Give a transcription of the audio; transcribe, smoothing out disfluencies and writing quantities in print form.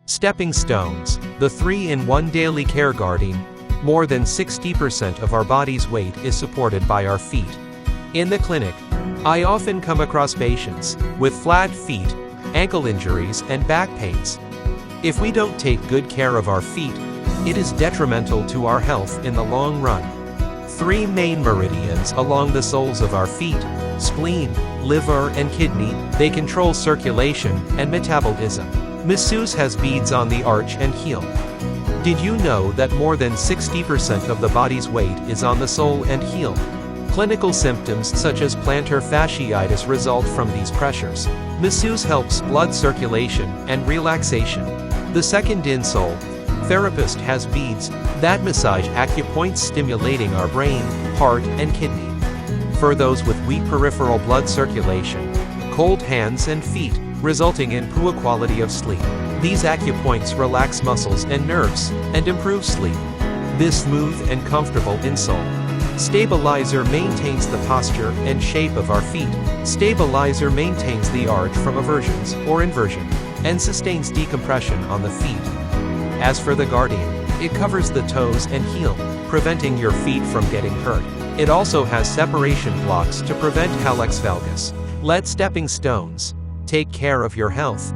Stepping stones, the 3-in-1 daily care guarding. More than 60% of our body's weight is supported by our feet. In the clinic, I often come across patients with flat feet, ankle injuries, and back pains. If we don't take good care of our feet, it is detrimental to our health in the long run. 3 main meridians along the soles of our feet: spleen, liver, and kidney. They control circulation and metabolism. Masseuse has beads on the arch and heel. Did you know that more than 60% of the body's weight is on the sole and heel? Clinical symptoms such as plantar fasciitis result from these pressures. Masseuse helps blood circulation and relaxation. The second insole therapist has beads that massage acupoints, stimulating our brain, heart, and kidney. For those with weak peripheral blood circulation, cold hands and feet, resulting in poor quality of sleep. These acupoints relax muscles and nerves and improve sleep. This smooth and comfortable insole stabilizer maintains the posture and shape of our feet. Stabilizer maintains the arch from eversions or inversion and sustains decompression on the feet. As for the guardian, it covers the toes and heel, preventing your feet from getting hurt. It also has separation blocks to prevent hallux valgus. Let stepping stones take care of your health.